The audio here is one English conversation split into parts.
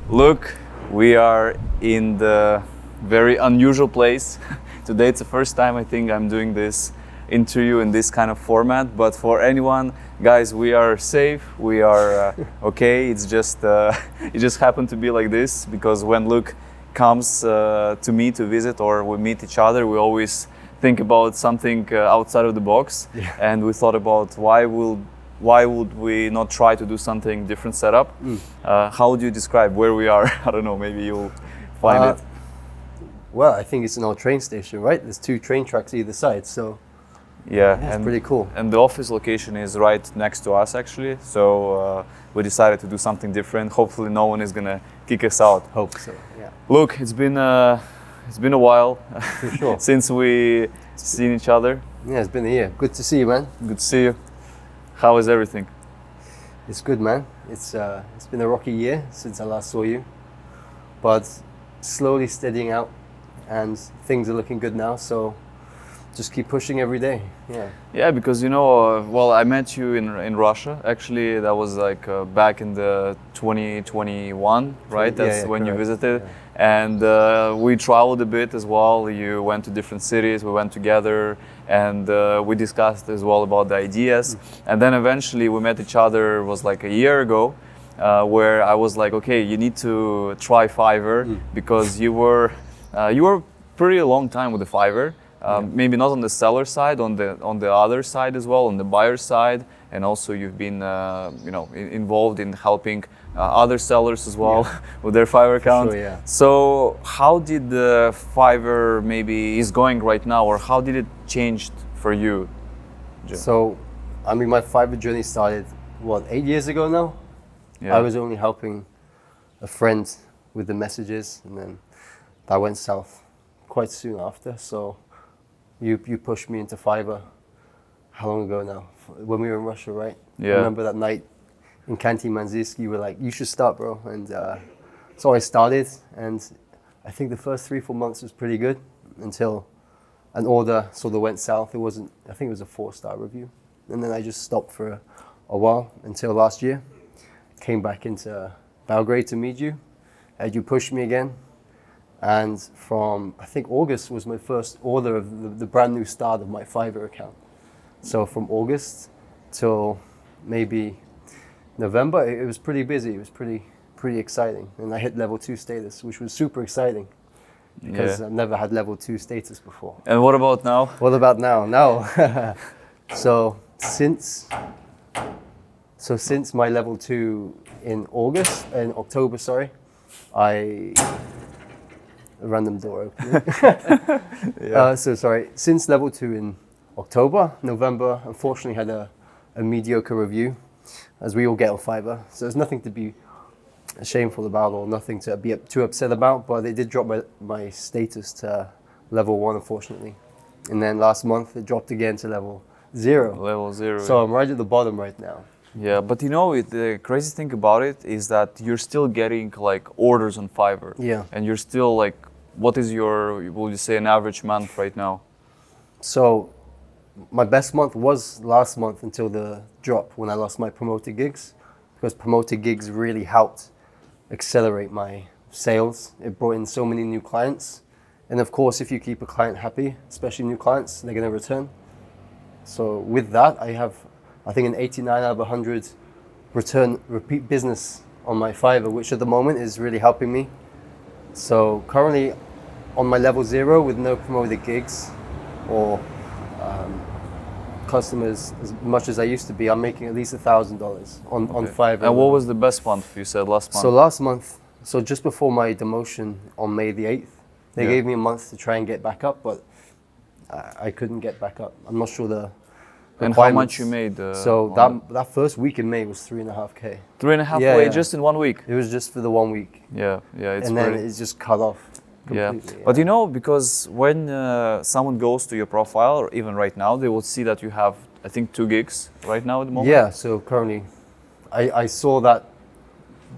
Look, we are in the very unusual place. Today it's the first time I think I'm doing this interview in this kind of format, but for anyone, guys, we are safe, we are okay. It's just it just happened to be like this because when Luke comes to me to visit or we meet each other, we always think about something outside of the box. Yeah. And we thought about why would we not try to do something different setup? How would you describe where we are? I don't know, maybe you'll find it. Well, I think it's an old train station, right? There's 2 train tracks either side, so Yeah, it's pretty cool. And the office location is right next to us actually, so we decided to do something different. Hopefully no one is gonna kick us out. Hope so, yeah. Look, it's been a while For sure. since we seen each other. Yeah, it's been a year. Good to see you, man. Good to see you. How is everything? It's good, man. It's been a rocky year since I last saw you, but slowly steadying out, and things are looking good now. So just keep pushing every day. Yeah. Yeah, because you know, well, I met you in Russia. Actually, that was like back in the 2021, right? That's when you correct. visited. Yeah. And we traveled a bit as well. You went to different cities. We went together, and we discussed as well about the ideas. And then eventually we met each other. It was like a year ago, where I was like, okay, you need to try Fiverr because you were pretty long time with the Fiverr. Maybe not on the seller side, on the other side as well, on the buyer side, and also you've been involved in helping other sellers as well with their Fiverr account. Sure, yeah. So how did the Fiverr maybe is going right now, or how did it change for you, Jim? So, I mean, my Fiverr journey started 8 years ago now. Yeah. I was only helping a friend with the messages, and then that went south quite soon after. So you pushed me into Fiverr. How long ago now? When we were in Russia, right? Yeah. I remember that night in Kanty Manzilski, you were like, you should start, bro. And so I started, and I think the first 3-4 months was pretty good until an order sort of went south. I think it was a 4-star review. And then I just stopped for a while until last year. Came back into Belgrade to meet you, and you pushed me again. And from, I think August was my first order of the brand new start of my Fiverr account. So from August till maybe November, it was pretty busy. It was pretty exciting. And I hit level 2 status, which was super exciting because I've never had level 2 status before. And what about now? What about now? Now, so since my level 2 in October, sorry, a random door opening. So sorry, since level 2 in October, November, unfortunately had a mediocre review, as we all get on Fiverr. So there's nothing to be shameful about or nothing to be too upset about, but they did drop my status to level 1, unfortunately. And then last month it dropped again to level 0. Level 0. So I'm right at the bottom right now. Yeah, but you know, the crazy thing about it is that you're still getting like orders on Fiverr. Yeah. And you're still like, what is your, would you say, an average month right now? So my best month was last month until the drop when I lost my promoted gigs, because promoted gigs really helped accelerate my sales. It brought in so many new clients. And of course, if you keep a client happy, especially new clients, they're going to return. So with that, I think an 89 out of 100 repeat business on my Fiverr, which at the moment is really helping me. So currently on my level 0 with no promoted gigs or customers as much as I used to be, I'm making at least $1,000 on Fiverr. And what was the best month you said last month? So last month, so just before my demotion on May the 8th, they gave me a month to try and get back up, but I couldn't get back up. I'm not sure the and how much you made? So that first week in May was 3.5K. 3.5K just in 1 week? It was just for the 1 week. Yeah, it's and then it's just cut off completely. Yeah, but you know, because when someone goes to your profile, or even right now, they will see that you have, I think, 2 gigs right now at the moment. Yeah, so currently, I saw that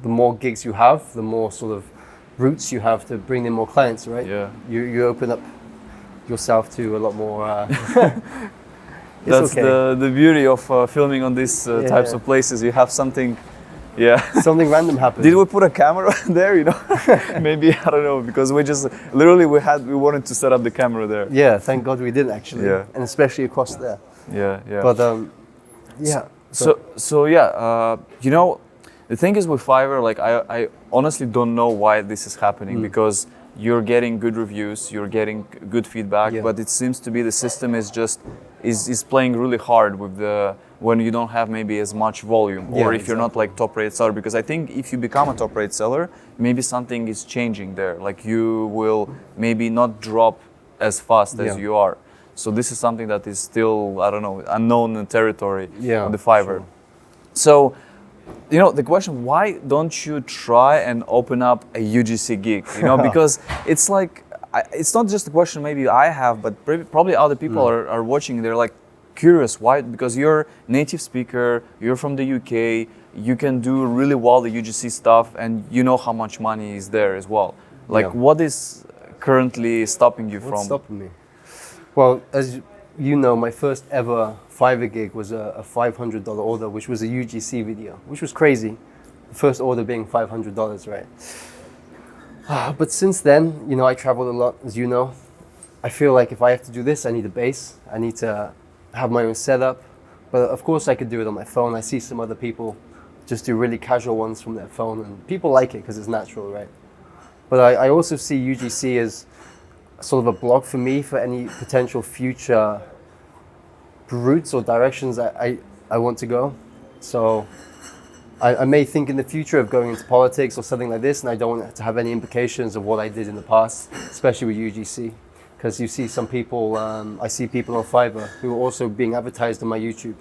the more gigs you have, the more sort of routes you have to bring in more clients, right? Yeah. You open up yourself to a lot more. That's okay. the beauty of filming on these types of places. You have something Yeah. Something random happened. Did we put a camera there? You know, maybe I don't know because we just literally we wanted to set up the camera there. Yeah, thank God we didn't actually. Yeah. And especially across there. Yeah, yeah. But yeah. So yeah, you know, the thing is with Fiverr, like I honestly don't know why this is happening because you're getting good reviews, you're getting good feedback, but it seems to be the system is just is playing really hard with the when you don't have maybe as much volume or if you're not like top rated seller, because I think if you become a top rated seller, maybe something is changing there. Like you will maybe not drop as fast as you are. So this is something that is still, I don't know, unknown territory on the Fiverr. Sure. So, you know, the question, why don't you try and open up a UGC gig? You know, because it's like, it's not just a question maybe I have, but probably other people are watching, they're like curious, why? Because you're native speaker, you're from the UK, you can do really well the UGC stuff and you know how much money is there as well. Like what is currently stopping you from? What's stopping me? Well, as you know, my first ever Fiverr gig was a $500 order, which was a UGC video, which was crazy. The first order being $500, right? But since then, you know, I traveled a lot, as you know. I feel like if I have to do this, I need a base. I need to have my own setup. But of course, I could do it on my phone. I see some other people just do really casual ones from their phone, and people like it because it's natural, right? But I also see UGC as sort of a block for me for any potential future routes or directions I want to go. So I may think in the future of going into politics or something like this, and I don't want it to have any implications of what I did in the past, especially with UGC. Because you see some people, I see people on Fiverr who are also being advertised on my YouTube.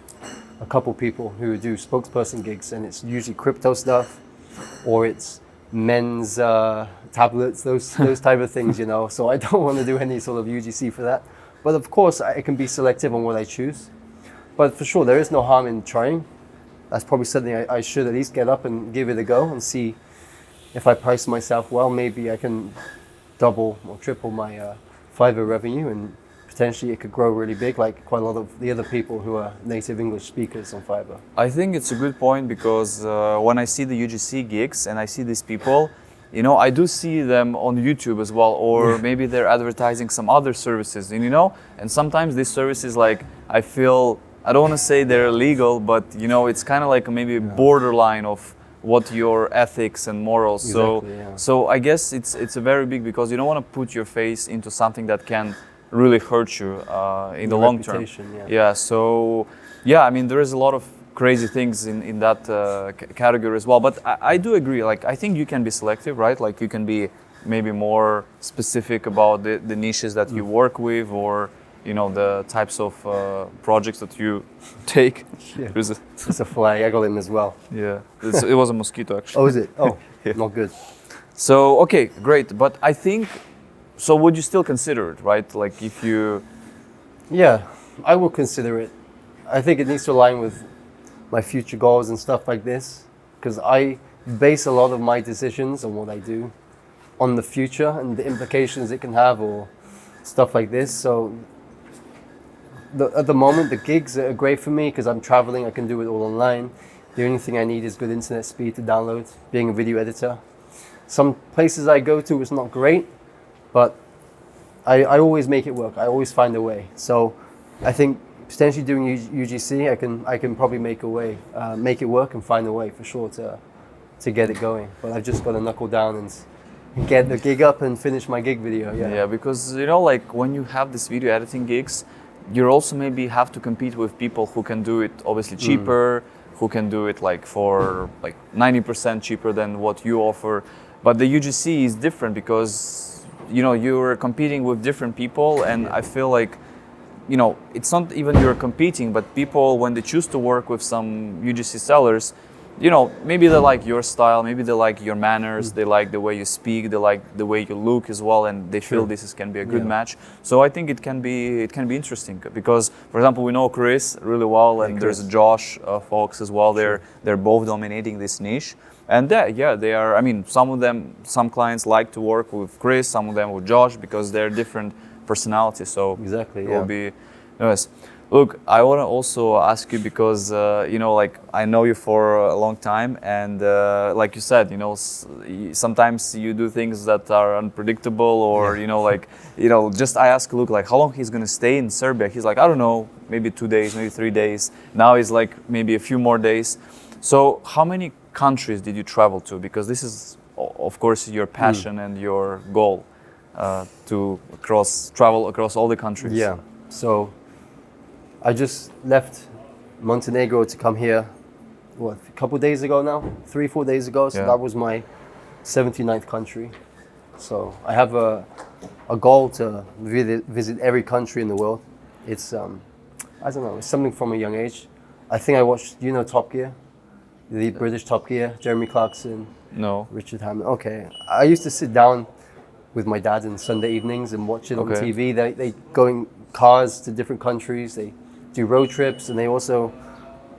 A couple people who do spokesperson gigs, and it's usually crypto stuff, or it's men's tablets, those type of things, you know. So I don't want to do any sort of UGC for that. But of course, I can be selective on what I choose. But for sure, there is no harm in trying. That's probably something I should at least get up and give it a go and see if I price myself well. Maybe I can double or triple my Fiverr revenue, and potentially it could grow really big, like quite a lot of the other people who are native English speakers on Fiverr. I think it's a good point because when I see the UGC gigs and I see these people, you know, I do see them on YouTube as well, or maybe they're advertising some other services, and you know, and sometimes these services, like, I feel, I don't want to say they're illegal, but you know, it's kind of like maybe borderline of what your ethics and morals. Exactly, so I guess it's a very big, because you don't want to put your face into something that can really hurt you in the long term. So yeah, I mean, there is a lot of crazy things in that category as well, but I do agree, like, I think you can be selective, right? Like, you can be maybe more specific about the niches that you work with, or you know, the types of projects that you take. It's a fly, I got him as well. It was a mosquito actually. Oh, is it? Oh, not good. So okay, great, but I think, so would you still consider it, right? Like, if you... Yeah, I will consider it. I think it needs to align with my future goals and stuff like this, because I base a lot of my decisions on what I do on the future and the implications it can have, or stuff like this. So at the moment, the gigs are great for me because I'm traveling, I can do it all online. The only thing I need is good internet speed to download, being a video editor. Some places I go to is not great, but I always make it work. I always find a way. So I think potentially doing UGC, I can probably make it work and find a way for sure to get it going. But I've just got to knuckle down and get the gig up and finish my gig video. Yeah, because you know, like, when you have these video editing gigs, you also maybe have to compete with people who can do it obviously cheaper, who can do it like for like 90% cheaper than what you offer. But the UGC is different because, you know, you're competing with different people, and I feel like, you know, it's not even you're competing, but people, when they choose to work with some UGC sellers, you know, maybe they like your style, maybe they like your manners, they like the way you speak, they like the way you look as well, and they feel this can be a good match. So I think it can be interesting because, for example, we know Chris really well, and there's Josh Fox as well. They're both dominating this niche, and they are. I mean, some clients like to work with Chris, some of them with Josh, because they're different personalities. So exactly, it will be nice. Look, I want to also ask you because like I know you for a long time, and like you said, sometimes you do things that are unpredictable, or just I ask Luke like how long he's gonna stay in Serbia. He's like, I don't know, maybe 2 days, maybe 3 days. Now he's like maybe a few more days. So how many countries did you travel to? Because this is of course your passion and your goal, to travel across all the countries. Yeah. So I just left Montenegro to come here, a couple of days ago now? 3-4 days ago. So Yeah. that was my 79th country. So I have a goal to visit every country in the world. It's, I don't know, it's something from a young age. I think I watched, Top Gear? The British Top Gear, Jeremy Clarkson, No. Richard Hammond. Okay. I used to sit down with my dad on Sunday evenings and watch it on Okay. TV. They go in cars to different countries. They do road trips, and they also,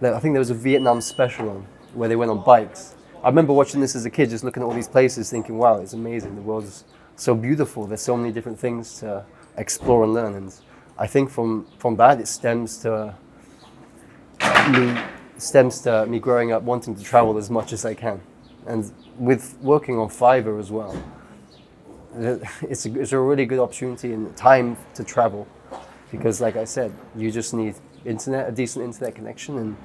I think there was a Vietnam special on where they went on bikes. I remember watching this as a kid, just looking at all these places, thinking, "Wow, it's amazing. The world is so beautiful. There's so many different things to explore and learn." And I think from that, it stems to me growing up wanting to travel as much as I can, and with working on Fiverr as well. It's a really good opportunity and time to travel, because like I said, you just need a decent internet connection, and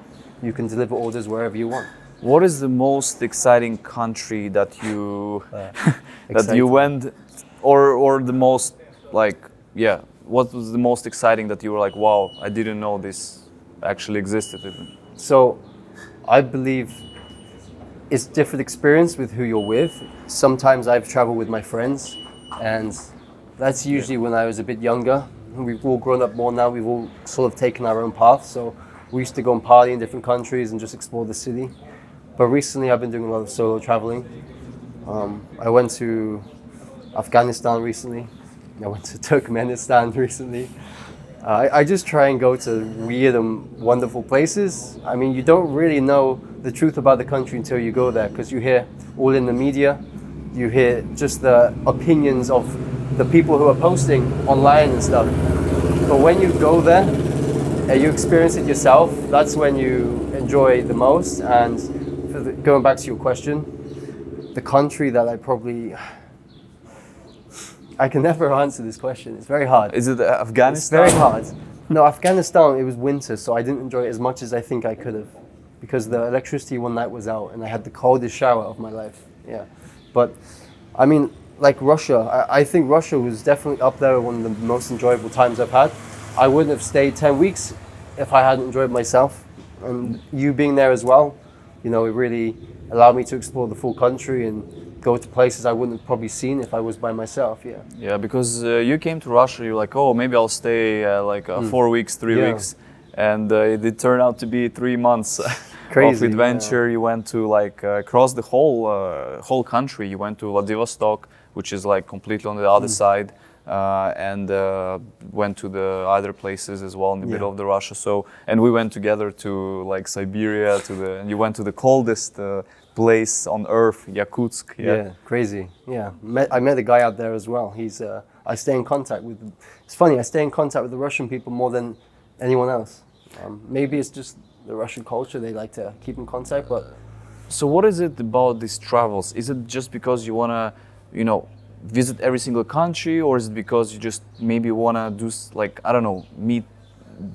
you can deliver orders wherever you want. What is the most exciting country that you that you Exciting. went, or the most what was the most exciting that you were like, wow, I didn't know this actually existed even? So I believe it's different experience with who you're with. Sometimes I've traveled with my friends, and that's usually when I was a bit younger. We've all grown up more now. We've all sort of taken our own path. So we used to go and party in different countries and just explore the city. But recently I've been doing a lot of solo traveling. I went to Afghanistan recently. I went to Turkmenistan recently. I just try and go to weird and wonderful places. I mean, you don't really know the truth about the country until you go there, because you hear all in the media, you hear just the opinions of the people who are posting online and stuff. But when you go there and you experience it yourself, that's when you enjoy the most. And going back to your question, the country that I can never answer this question. It's very hard. Is it It's Afghanistan? very hard. No, Afghanistan, it was winter, so I didn't enjoy it as much as I think I could have, because the electricity one night was out and I had the coldest shower of my life. Yeah. But I mean, like Russia, I think Russia was definitely up there, one of the most enjoyable times I've had. I wouldn't have stayed 10 weeks if I hadn't enjoyed myself. And you being there as well, it really allowed me to explore the full country and go to places I wouldn't have probably seen if I was by myself. Yeah. Yeah, because you came to Russia, you're like, oh, maybe I'll stay 4 weeks, 3 Yeah. weeks, and it did turn out to be 3 months Crazy, of adventure. You went to across the whole country. You went to Vladivostok, which is like completely on the other side, and went to the other places as well in the middle of the Russia. So, and we went together to like Siberia, and you went to the coldest place on earth, Yakutsk. Yeah, crazy. Yeah, I met a guy out there as well. I stay in contact with. It's funny. I stay in contact with the Russian people more than anyone else. Maybe it's just the Russian culture. They like to keep in contact. But So what is it about these travels? Is it just because you wanna, visit every single country, or is it because you just maybe wanna do meet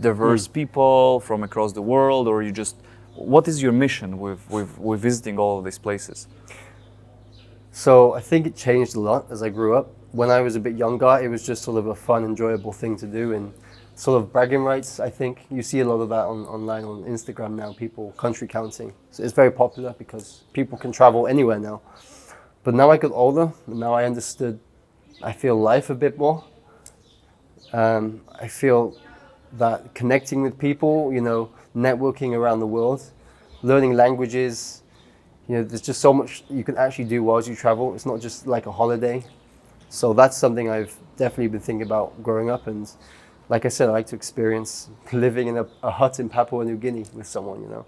diverse people from across the world, or you just, what is your mission with visiting all of these places? So I think it changed a lot as I grew up. When I was a bit younger, it was just sort of a fun, enjoyable thing to do, and sort of bragging rights. I think you see a lot of that online on Instagram now, people country counting. So it's very popular because people can travel anywhere now. But now I got older, and now I understood, I feel life a bit more. I feel that connecting with people, networking around the world, learning languages, there's just so much you can actually do while you travel. It's not just like a holiday. So that's something I've definitely been thinking about growing up. And like I said, I like to experience living in a hut in Papua New Guinea with someone,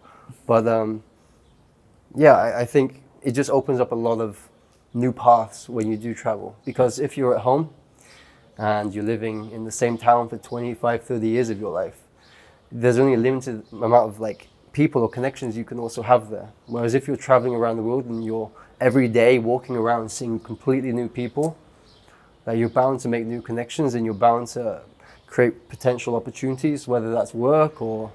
But I think it just opens up a lot of new paths when you do travel. Because if you're at home and you're living in the same town for 25, 30 years of your life, there's only a limited amount of like people or connections you can also have there. Whereas if you're traveling around the world and you're every day walking around seeing completely new people, that you're bound to make new connections and you're bound to create potential opportunities, whether that's work or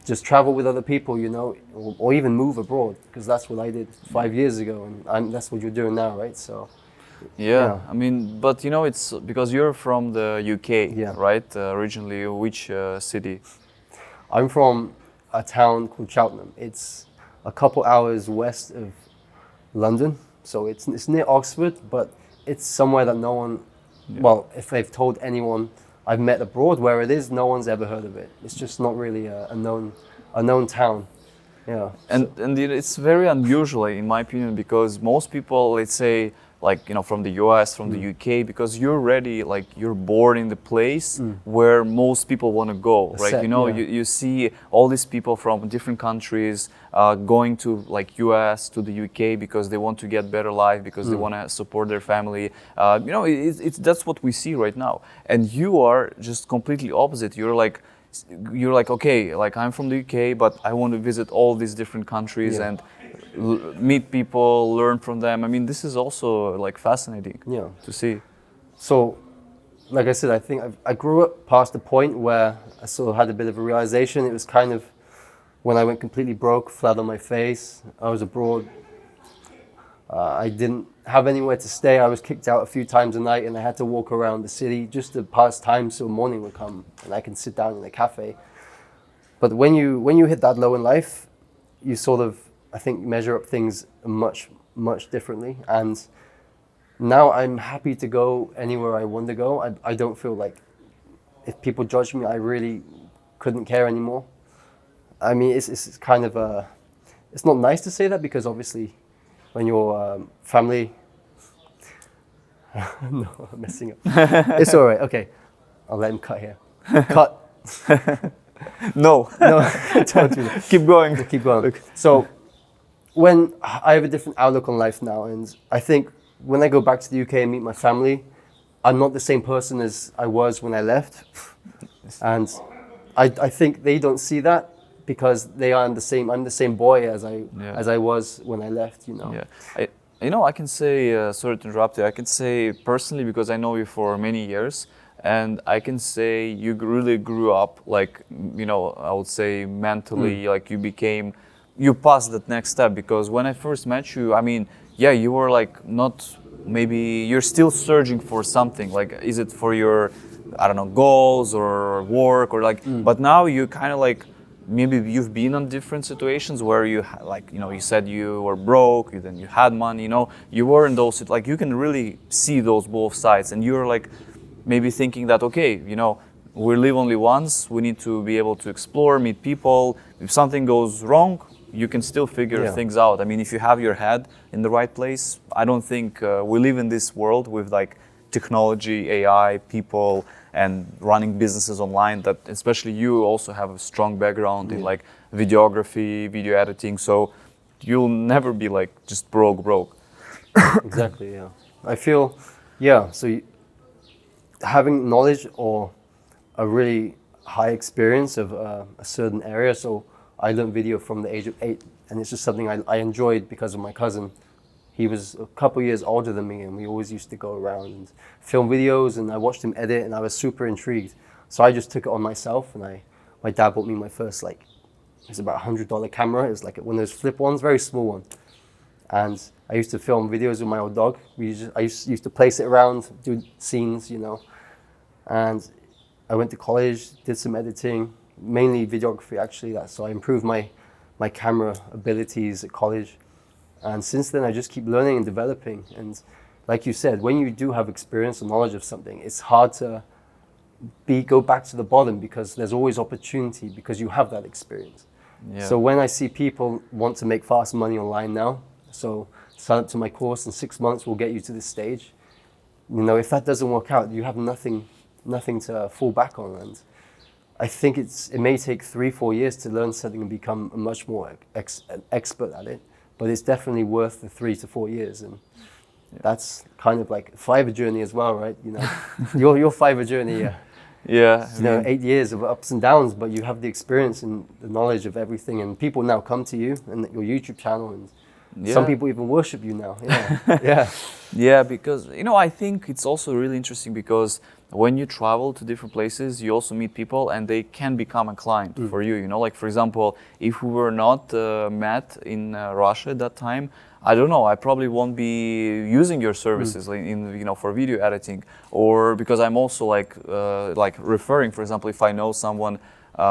just travel with other people, you know, or even move abroad, because that's what I did 5 years ago, and that's what you're doing now, right? So Yeah, I mean, but you know, it's because you're from the UK, Yeah. right? Originally, which city? I'm from a town called Cheltenham. It's a couple hours west of London, so it's near Oxford, but it's somewhere that no one, well, if they've told anyone I've met abroad where it is, no one's ever heard of it. It's just not really a known town. Yeah. And it's very unusual, in my opinion, because most people, let's say, like, you know, from the US, from the UK, because you're already, like, you're born in the place where most people want to go, right? Set, You know, yeah. you see all these people from different countries going to, like, US, to the UK because they want to get better life, because they want to support their family. You know, that's what we see right now. And you are just completely opposite. You're like, okay, like, I'm from the UK, but I want to visit all these different countries Yeah. and meet people, learn from them. I mean, this is also like fascinating Yeah. to see. So, like I said, I think I grew up past the point where I sort of had a bit of a realization. It was kind of when I went completely broke, flat on my face. I was abroad. I didn't have anywhere to stay. I was kicked out a few times a night, and I had to walk around the city just to pass time so morning would come and I can sit down in a cafe. But when you hit that low in life, you sort of, I think, measure up things much differently. And now I'm happy to go anywhere I want to go. I don't feel like if people judge me, I really couldn't care anymore. I mean, it's kind of it's not nice to say that, because obviously when your family, no, I'm messing up. It's all right. Okay, I'll let him cut here. Cut. No, No, don't do that. keep going. Keep going. So when I have a different outlook on life now, and I think when I go back to the UK and meet my family, I'm not the same person as I was when I left. And I think they don't see that, because I'm the same boy as I was when I left, you know. Yeah, I can say, sorry to interrupt you, I can say personally, because I know you for many years, and I can say you really grew up, like, you know, I would say mentally, like you passed that next step, because when I first met you, I mean, yeah, you were like maybe you're still searching for something, like, is it for your, I don't know, goals or work or like, but now you kind of like, maybe you've been in different situations where you like, you know, you said you were broke, then you had money, you know, you were in those, like, you can really see those both sides, and you're like maybe thinking that, okay, you know, we live only once, we need to be able to explore, meet people. If something goes wrong, you can still figure things out. I mean, if you have your head in the right place, I don't think we live in this world with like technology, AI, people, and running businesses online, that especially you also have a strong background in like videography, video editing, so you'll never be like just broke. Exactly, yeah. I feel, yeah, so having knowledge or a really high experience of a certain area. So I learned video from the age of 8, and it's just something I enjoyed because of my cousin. He was a couple years older than me, and we always used to go around and film videos, and I watched him edit, and I was super intrigued. So I just took it on myself, and my dad bought me my first, like, it was about $100 camera. It was like one of those flip ones, very small one. And I used to film videos with my old dog. I used to place it around, do scenes, you know. And I went to college, did some editing, mainly videography actually. So I improved my camera abilities at college. And since then, I just keep learning and developing. And like you said, when you do have experience or knowledge of something, it's hard to go back to the bottom, because there's always opportunity because you have that experience. Yeah. So when I see people want to make fast money online now, so sign up to my course in 6 months, we'll get you to this stage. You know, if that doesn't work out, you have nothing to fall back on. And I think it may take 3-4 years to learn something and become a much more an expert at it, but it's definitely worth the 3 to 4 years. And that's kind of like Fiverr Journey as well, right? You know, your Fiverr Journey, Yeah, You know, 8 years of ups and downs, but you have the experience and the knowledge of everything, and people now come to you and your YouTube channel, and some people even worship you now. Yeah, yeah, yeah, because I think it's also really interesting because when you travel to different places, you also meet people, and they can become a client for you. Like for example, if we were not met in Russia at that time, I don't know, I probably won't be using your services in for video editing, or because I'm also like referring. For example, if I know someone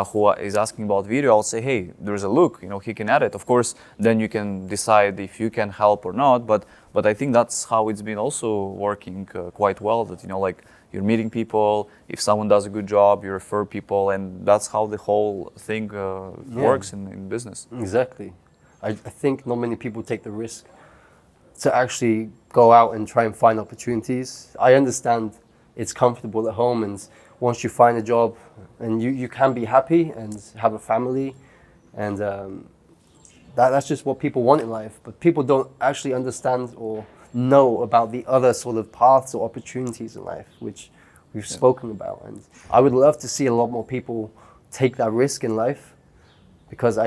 who is asking about video, I'll say, hey, there's a Luke, he can edit. Of course, then you can decide if you can help or not. But I think that's how it's been also working quite well. That like you're meeting people. If someone does a good job, you refer people, and that's how the whole thing works in business. Exactly. I think not many people take the risk to actually go out and try and find opportunities. I understand it's comfortable at home, and once you find a job, and you can be happy and have a family, and that's just what people want in life. But people don't actually understand or know about the other sort of paths or opportunities in life, which we've spoken about. And I would love to see a lot more people take that risk in life, because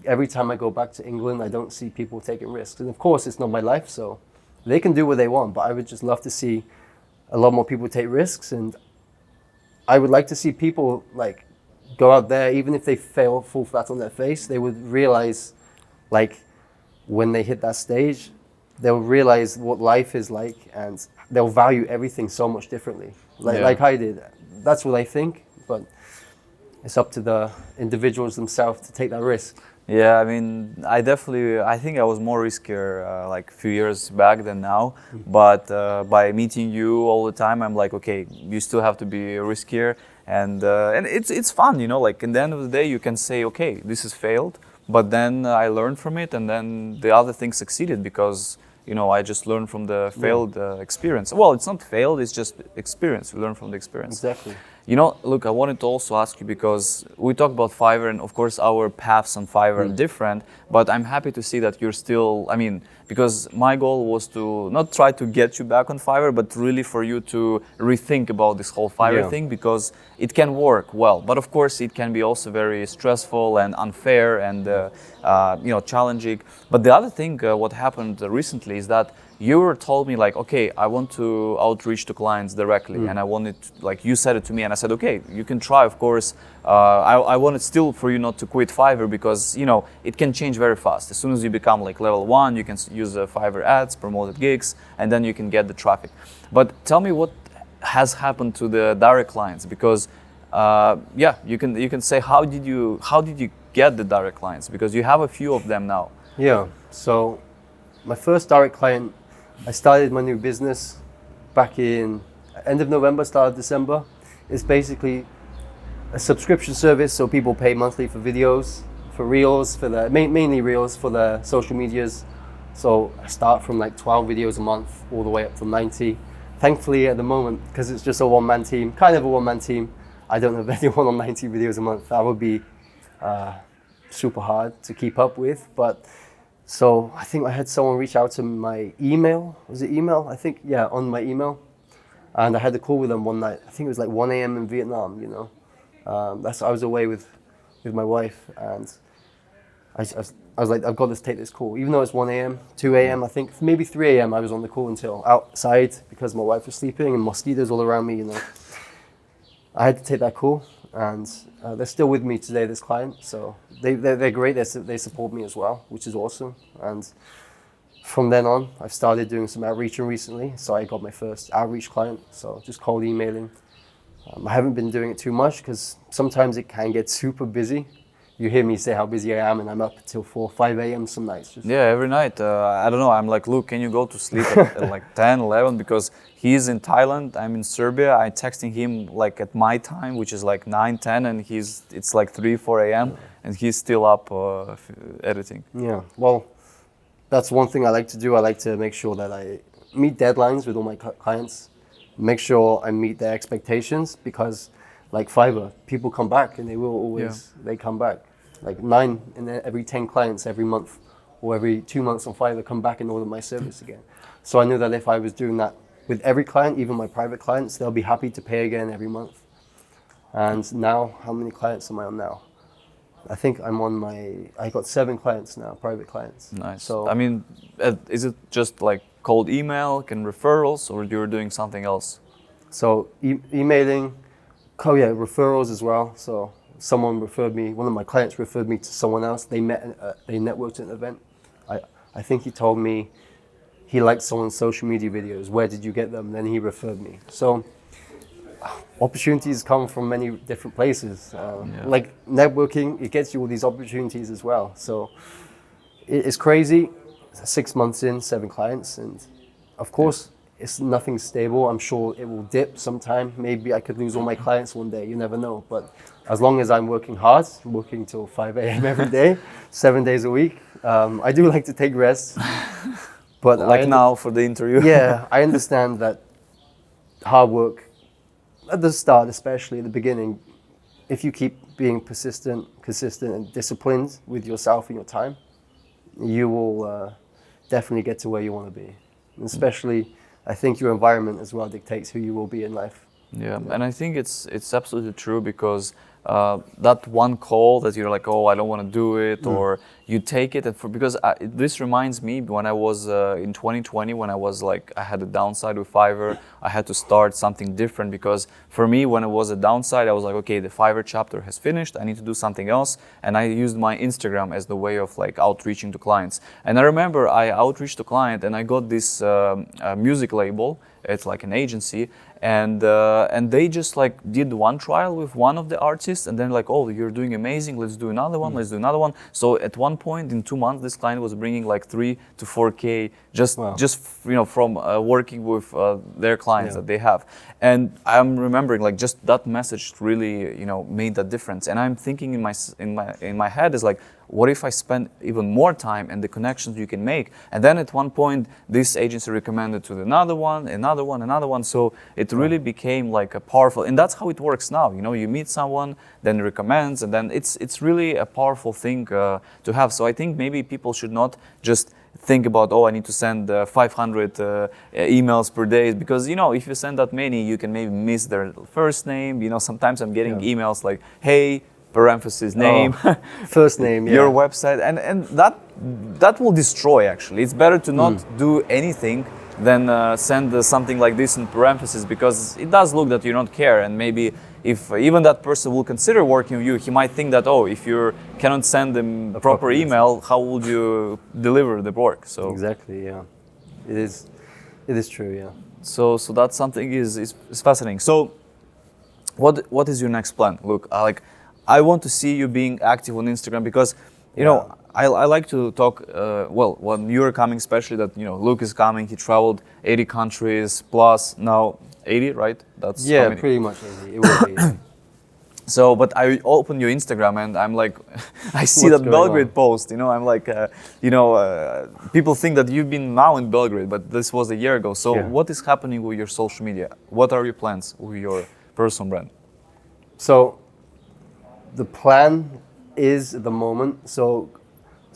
every time I go back to England, I don't see people taking risks. And of course, it's not my life, so they can do what they want, but I would just love to see a lot more people take risks. And I would like to see people like go out there, even if they fall flat on their face, they would realize, like, when they hit that stage, they'll realize what life is like, and they'll value everything so much differently. Like I did. That's what I think, but it's up to the individuals themselves to take that risk. Yeah, I mean, I think I was more riskier like a few years back than now. But by meeting you all the time, I'm like, okay, you still have to be riskier, and it's fun, Like in the end of the day, you can say, okay, this has failed, but then I learned from it, and then the other thing succeeded because I just learned from the failed experience. Well, it's not failed; it's just experience. We learn from the experience. Exactly. Look, I wanted to also ask you, because we talk about Fiverr, and of course our paths on Fiverr are different, but I'm happy to see that you're still, because my goal was to not try to get you back on Fiverr, but really for you to rethink about this whole Fiverr thing, because it can work well, but of course it can be also very stressful and unfair and challenging. But the other thing, what happened recently is that you told me like, okay, I want to outreach to clients directly, and I wanted, like you said it to me, and I said, okay, you can try, of course. I wanted still for you not to quit Fiverr, because it can change very fast. As soon as you become like level 1, you can use Fiverr ads, promoted gigs, and then you can get the traffic. But tell me what has happened to the direct clients, because you can say, how did you get the direct clients, because you have a few of them now. Yeah. So my first direct client, I started my new business back in end of November, start of December. It's basically a subscription service, so people pay monthly for videos, for reels, mainly reels for the social medias. So I start from like 12 videos a month all the way up to 90. Thankfully at the moment, because it's just a one-man team, I don't have anyone on 90 videos a month. That would be super hard to keep up with, but so I think I had someone reach out to my email. Was it email? I think, yeah, on my email. And I had a call with them one night. I think it was like 1 a.m. in Vietnam, I was away with my wife, and I was like, I've got to take this call. Even though it's 1 a.m., 2 a.m., I think, maybe 3 a.m. I was on the call until outside because my wife was sleeping and mosquitoes all around me, I had to take that call, and they're still with me today, this client. So they're great. They support me as well, which is awesome. And from then on, I've started doing some outreaching recently. So I got my first outreach client. So just cold emailing. I haven't been doing it too much because sometimes it can get super busy. You hear me say how busy I am, and I'm up until 4, 5 a.m. some nights. Every night. I don't know. I'm like, Luke, can you go to sleep at like 10, 11? Because he's in Thailand, I'm in Serbia. I'm texting him like at my time, which is like 9, 10, and it's like 3, 4 a.m. and he's still up editing. Yeah, well, that's one thing I like to do. I like to make sure that I meet deadlines with all my clients, make sure I meet their expectations, because like Fiverr, people come back, and they will always, they come back. Like 9 in every 10 clients every month or every 2 months on Fiverr come back and order my service again. So I knew that if I was doing that with every client, even my private clients, they'll be happy to pay again every month. And now, how many clients am I on now? I think I got 7 clients now, private clients. Nice. So I mean, is it just like cold email and referrals, or you're doing something else? So emailing, referrals as well. So someone referred me, one of my clients referred me to someone else. They they networked at an event. I think he told me he liked someone's social media videos. Where did you get them? Then he referred me. So opportunities come from many different places. Like networking, it gets you all these opportunities as well. So it's crazy. 6 months in, 7 clients, and of course, it's nothing stable. I'm sure it will dip sometime. Maybe I could lose all my clients one day. You never know. But as long as I'm working hard, working till 5 a.m. every day, 7 days a week, I do like to take rests. But like now for the interview. Yeah, I understand that hard work at the start, especially at the beginning, if you keep being persistent, consistent, and disciplined with yourself and your time, you will definitely get to where you want to be. And especially, I think your environment as well dictates who you will be in life. Yeah, and I think it's absolutely true, because that one call that you're like, oh, I don't want to do it, or you take it, and because this reminds me when I was in 2020, when I was like, I had a downside with Fiverr, I had to start something different, because for me, when it was a downside, I was like, okay, the Fiverr chapter has finished, I need to do something else, and I used my Instagram as the way of like outreaching to clients. And I remember I outreached to client, and I got this music label. It's like an agency, and they just like did one trial with one of the artists, and then like, oh, you're doing amazing, let's do another one, let's do another one. So at one point in 2 months, this client was bringing like 3 to 4K just from working with their clients that they have. And I'm remembering like just that message really made that difference. And I'm thinking in my head is like, what if I spend even more time and the connections you can make? And then at one point, this agency recommended to another one. So it really became like a powerful, and that's how it works now. You meet someone, then recommends, and then it's really a powerful thing to have. So I think maybe people should not just think about, oh, I need to send 500 emails per day, because if you send that many, you can maybe miss their first name. Sometimes I'm getting emails like, hey, parenthesis name, first name, your website, and that will destroy. Actually, it's better to not do anything than send something like this in parentheses, because it does look that you don't care, and maybe if even that person will consider working with you, he might think that, oh, if you cannot send them a proper email, how would you deliver the work? So exactly, yeah, it is true, yeah. So that's something is fascinating. So what is your next plan? Look, I want to see you being active on Instagram, because I like to talk, when you're coming, especially that, Luke is coming, he traveled 80 countries plus, now 80, right? That's pretty much 80, it will be. So, but I open your Instagram and I'm like, I see that Belgrade post, I'm like, people think that you've been now in Belgrade, but this was a year ago. So what is happening with your social media? What are your plans with your personal brand? So the plan is at the moment, so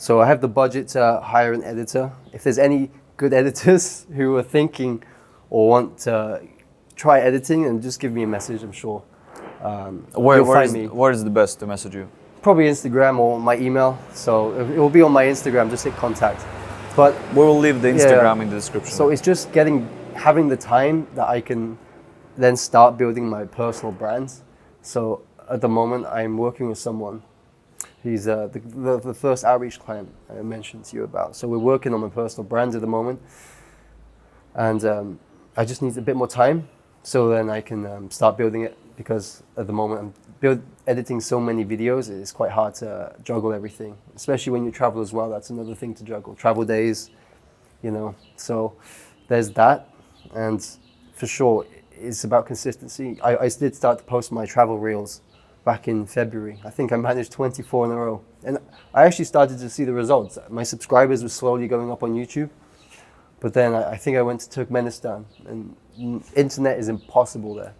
I have the budget to hire an editor. If there's any good editors who are thinking or want to try editing, and just give me a message, I'm sure. Where is the best to message you? Probably Instagram or my email. So it will be on my Instagram, just hit contact. But we will leave the Instagram in the description. So it's just having the time that I can then start building my personal brand. So at the moment, I'm working with someone. He's the first outreach client I mentioned to you about. So we're working on my personal brand at the moment. And I just need a bit more time, so then I can start building it, because at the moment I'm editing so many videos, it's quite hard to juggle everything, especially when you travel as well. That's another thing to juggle, travel days, So there's that, and for sure, it's about consistency. I did start to post my travel reels back in February. I think I managed 24 in a row. And I actually started to see the results. My subscribers were slowly going up on YouTube. But then I think I went to Turkmenistan, and internet is impossible there.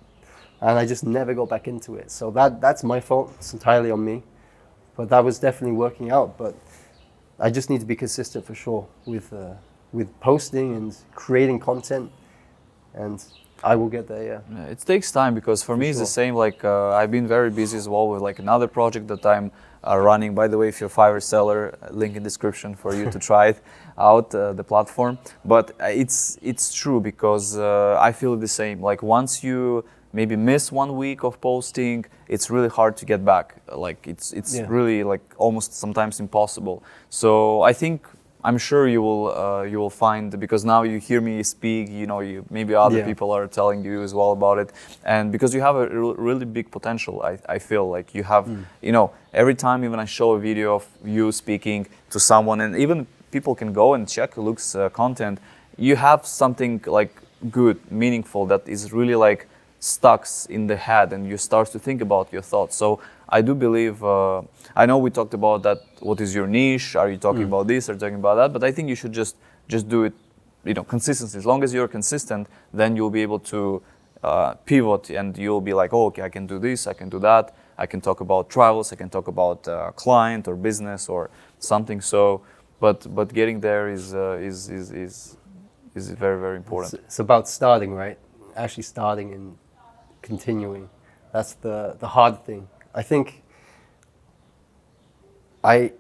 And I just never got back into it. So that's my fault. It's entirely on me. But that was definitely working out. But I just need to be consistent for sure with posting and creating content. And I will get there. Yeah. Yeah, it takes time because for me it's the same. Like I've been very busy as well with like another project that I'm running. By the way, if you're a Fiverr seller, link in description for you to try it out, the platform. But it's true because I feel the same. Like once you maybe miss 1 week of posting, it's really hard to get back. Like it's really like almost sometimes impossible. So I think I'm sure you will find, because now you hear me speak, you know, maybe other people are telling you as well about it, and because you have a really big potential. I feel like you have, you know, every time even I show a video of you speaking to someone, and even people can go and check Luke's content, you have something like good, meaningful, that is really like stuck in the head, and you start to think about your thoughts. So I do believe, I know we talked about that, what is your niche, are you talking about this, are you talking about that, but I think you should just do it, you know, consistency. As long as you're consistent, then you'll be able to pivot, and you'll be like, oh, okay, I can do this, I can do that, I can talk about travels, I can talk about client or business or something. So, but getting there is very, very important. It's about starting, right? Actually starting and continuing. That's the hard thing. I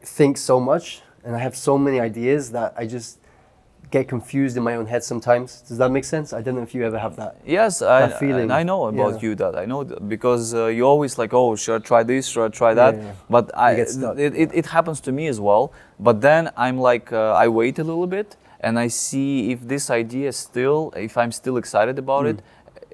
think so much, and I have so many ideas that I just get confused in my own head sometimes. Does that make sense? I don't know if you ever have that. Yes, that feeling. I know about you that. I know because you always like, oh, should I try this? Should I try that? Yeah. But it happens to me as well. But then I'm like, I wait a little bit and I see if this idea if I'm still excited about it.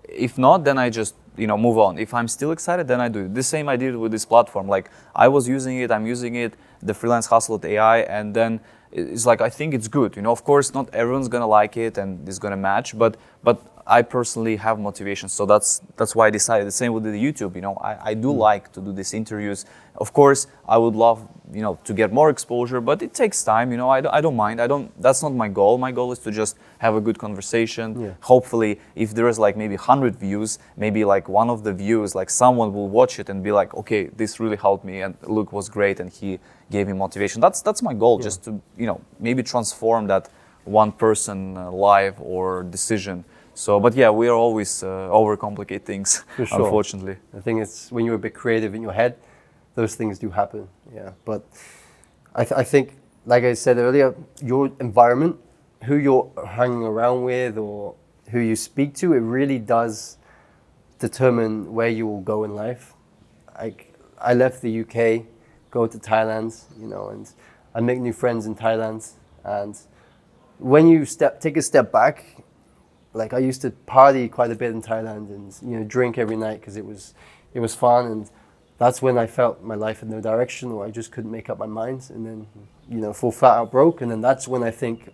If not, then I just, you know, move on. If I'm still excited, then I do it. The same I did with this platform. Like I was using it, I'm using it, the freelance hustle at AI, and then it's like, I think it's good. You know, of course, not everyone's gonna like it and it's gonna match, but I personally have motivation. So that's why I decided. The same with the YouTube. You know, I do like to do these interviews. Of course, I would love, you know, to get more exposure, but it takes time. You know, I don't mind. That's not my goal. My goal is to just have a good conversation. Yeah. Hopefully, if there is like maybe 100 views, maybe like one of the views, like someone will watch it and be like, okay, this really helped me, and Luke was great, and he gave me motivation. That's my goal, just to, you know, maybe transform that one person life or decision. So, but yeah, we are always overcomplicate things, For sure. unfortunately. I think it's when you're a bit creative in your head, those things do happen. Yeah, but I think, like I said earlier, your environment, who you're hanging around with or who you speak to, it really does determine where you will go in life. Like I left the UK, go to Thailand, you know, and I make new friends in Thailand. And when you take a step back, like I used to party quite a bit in Thailand and, you know, drink every night because it was fun, and that's when I felt my life had no direction, or I just couldn't make up my mind, and then, you know, full flat out broke, and then that's when I think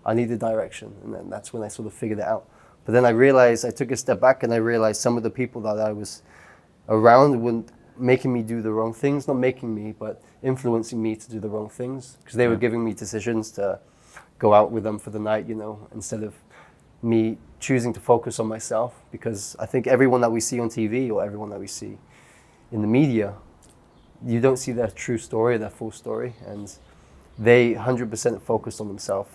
I needed direction, and then that's when I sort of figured it out. But then I realized, I took a step back and I realized some of the people that I was around were making me do the wrong things, not making me, but influencing me to do the wrong things, because they were giving me decisions to go out with them for the night, you know, instead of me choosing to focus on myself. Because I think everyone that we see on TV or everyone that we see in the media, you don't see their true story, their full story, and they 100% focused on themselves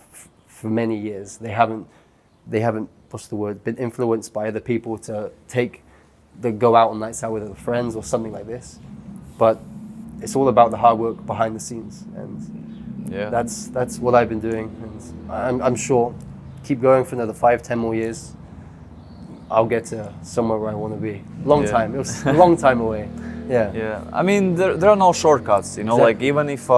for many years. They haven't, what's the word, been influenced by other people to go out on nights out with other friends or something like this. But it's all about the hard work behind the scenes, and that's what I've been doing, and I'm sure keep going for another 5-10 more years, I'll get to somewhere where I want to be. Long time. It was a long time away. Yeah. Yeah. I mean, there are no shortcuts, you know, Exactly. like even if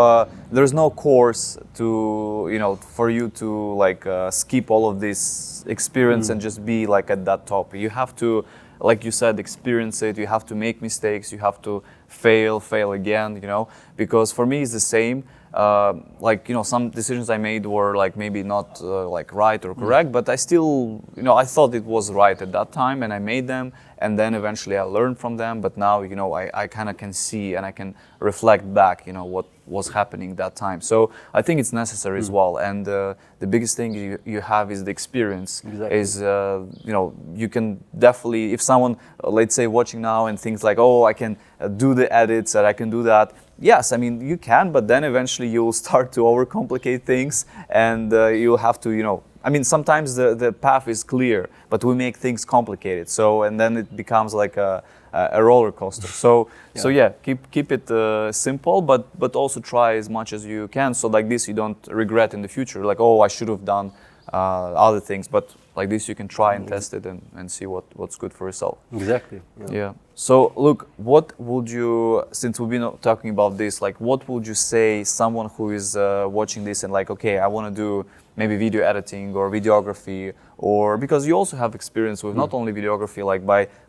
there's no course to, you know, for you to like skip all of this experience and just be like at that top. You have to, like you said, experience it. You have to make mistakes. You have to fail again, you know, because for me it's the same. Like, you know, some decisions I made were like maybe not like right or correct, but I still, you know, I thought it was right at that time, and I made them, and then eventually I learned from them. But now, you know, I kind of can see and I can reflect back, you know, what was happening that time. So I think it's necessary as well. And the biggest thing you have is the experience. Exactly. Is, you know, you can definitely, if someone, let's say, watching now and thinks like, oh, I can do the edits, and I can do that. Yes, I mean, you can, but then eventually you'll start to overcomplicate things, and you'll have to, you know, I mean, sometimes the path is clear, but we make things complicated. So, and then it becomes like a roller coaster. So, so yeah, keep it simple, but also try as much as you can. So like this, you don't regret in the future. Like, oh, I should have done other things, but like this, you can try and test it and see what's good for yourself. Exactly. Yeah. So look, what would you, since we've been talking about this, like what would you say someone who is watching this and like, okay, I want to do maybe video editing or videography, or because you also have experience with not only videography, like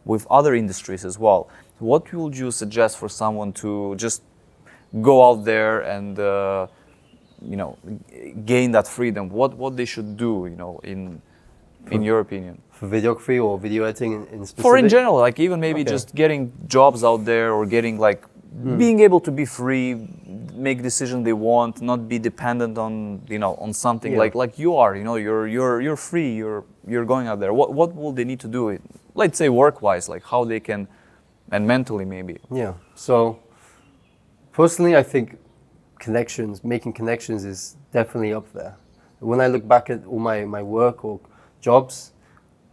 with other industries as well. What would you suggest for someone to just go out there and you know, gain that freedom? What they should do, you know, in your opinion? For videography or video editing in specific? For in general, like even maybe just getting jobs out there, or getting like being able to be free, make decisions they want, not be dependent on, you know, on something like you are, you know, you're free, you're going out there. What will they need to do? Let's say work-wise, like how they can, and mentally maybe. Yeah. So personally, I think making connections is definitely up there. When I look back at all my work or jobs,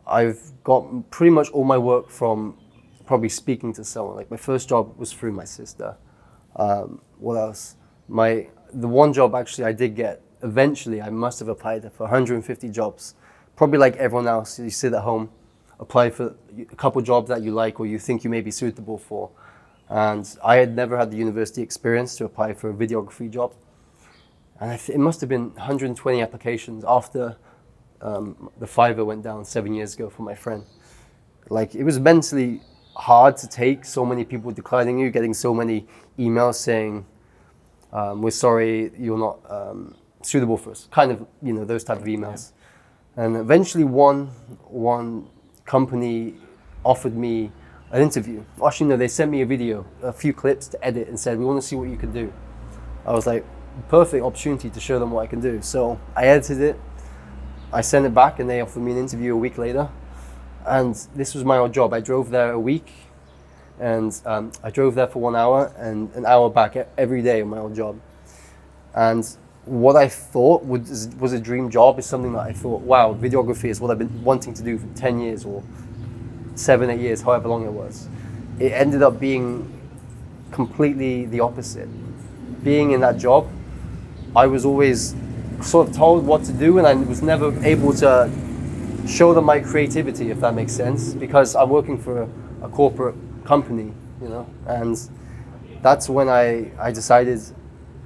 I've got pretty much all my work from probably speaking to someone. Like my first job was through my sister. What else? The one job actually I did get, eventually I must have applied for 150 jobs. Probably like everyone else, you sit at home, apply for a couple jobs that you like or you think you may be suitable for. And I had never had the university experience to apply for a videography job. And it must have been 120 applications after the Fiverr went down 7 years ago for my friend. Like it was mentally hard to take, so many people declining you, getting so many emails saying, we're sorry, you're not suitable for us. Kind of, you know, those type of emails. And eventually one company offered me an interview. Actually, no, they sent me a video, a few clips to edit and said, we want to see what you can do. I was like, perfect opportunity to show them what I can do. So I edited it, I sent it back, and they offered me an interview a week later. And this was my old job. I drove there a week, and I drove there for 1 hour and an hour back every day on my old job. And what I thought was a dream job is something that I thought, wow, videography is what I've been wanting to do for 10 years or 7, 8 years, however long it was. It ended up being completely the opposite. Being in that job, I was always sort of told what to do, and I was never able to show them my creativity, if that makes sense, because I'm working for a corporate company, you know, and that's when I decided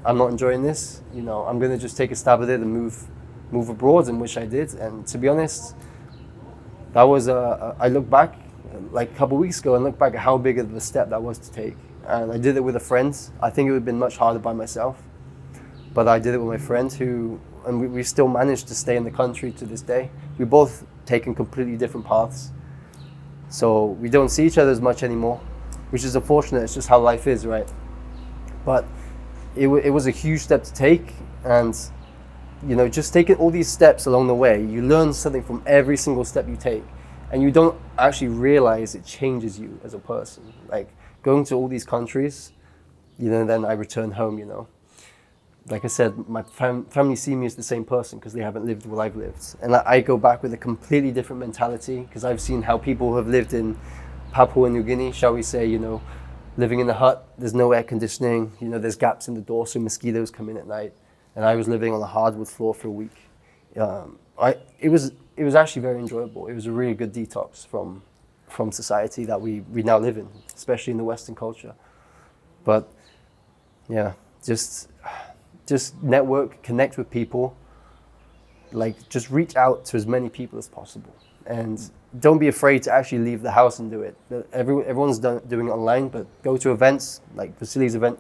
I'm not enjoying this, you know, I'm gonna just take a stab at it and move abroad, and which I did. And to be honest, that was I look back like a couple of weeks ago and look back at how big of a step that was to take. And I did it with a friend. I think it would have been much harder by myself, but I did it with my friend and we still managed to stay in the country to this day. We both taken completely different paths. So we don't see each other as much anymore, which is unfortunate. It's just how life is, right? But it was a huge step to take. And, you know, just taking all these steps along the way, you learn something from every single step you take. And you don't actually realize it changes you as a person. Like going to all these countries, you know, then I return home, you know. Like I said, my family see me as the same person because they haven't lived what I've lived. And I go back with a completely different mentality because I've seen how people have lived in Papua New Guinea, shall we say, you know, living in a hut, there's no air conditioning, you know, there's gaps in the door so mosquitoes come in at night. And I was living on a hardwood floor for a week. It was actually very enjoyable. It was a really good detox from society that we now live in, especially in the Western culture. But yeah, just network, connect with people, like just reach out to as many people as possible. And don't be afraid to actually leave the house and do it. Everyone's doing it online, but go to events, like Vasily's event,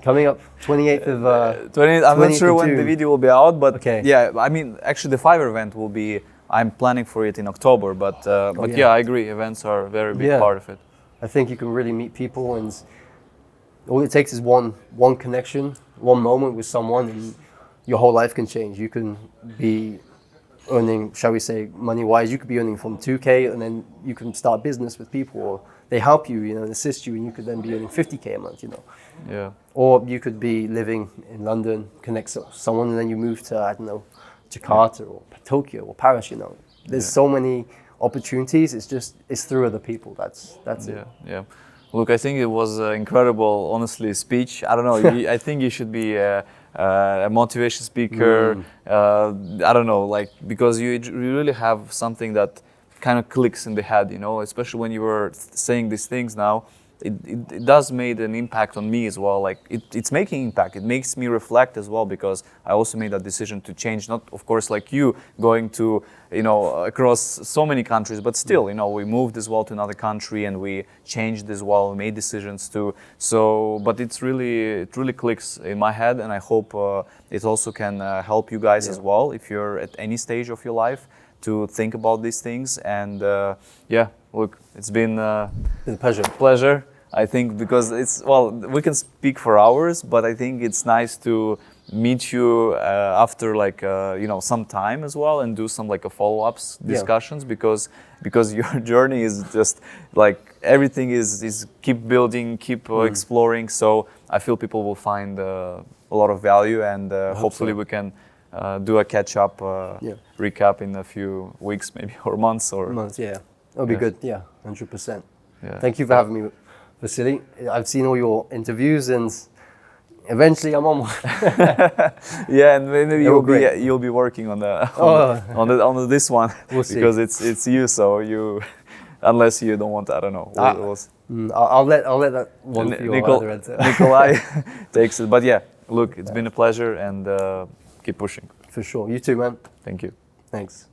coming up 28th of 28th, I'm not sure when June. the video will be out, but okay. Yeah, I mean, actually the Fiverr event will be, I'm planning for it in October, but yeah, I agree, events are a very big part of it. I think you can really meet people, and all it takes is one connection, one moment with someone, and your whole life can change. You can be earning, shall we say, money-wise, you could be earning from 2K, and then you can start business with people, or they help you, you know, and assist you, and you could then be earning 50K a month, you know. Yeah. Or you could be living in London, connect someone, and then you move to, I don't know, Jakarta or Tokyo or Paris, you know. There's so many opportunities. It's through other people. That's it. Yeah. Look, I think it was an incredible, honestly, speech. I don't know. I think you should be a motivation speaker. I don't know, like, because you really have something that kind of clicks in the head, you know. Especially when you were saying these things now, it does made an impact on me as well. Like it's making impact. It makes me reflect as well, because I also made that decision to change. Not, of course, like you going to, you know, across so many countries, but still, you know, we moved as well to another country and we changed as well, made decisions too. So, but it really clicks in my head, and I hope it also can help you guys as well if you're at any stage of your life to think about these things. And look, it's been a pleasure. I think, because it's, well, we can speak for hours, but I think it's nice to meet you after like you know, some time as well, and do some like a follow-ups discussions, because your journey is just like everything is keep building, keep exploring. So I feel people will find a lot of value, and hopefully we can do a catch-up recap in a few weeks maybe, or months. Yeah, that'll be good. Yeah, 100%. Yeah. Thank you for having me, Vasily. I've seen all your interviews, and eventually I'm on one. Yeah, and maybe you'll be working on on this one. We'll see. Because it's you, so you, unless you don't want, I don't know. I'll let that one for you. Nikolai takes it. But yeah, look, it's been a pleasure, and keep pushing. For sure. You too, man. Thank you. Thanks.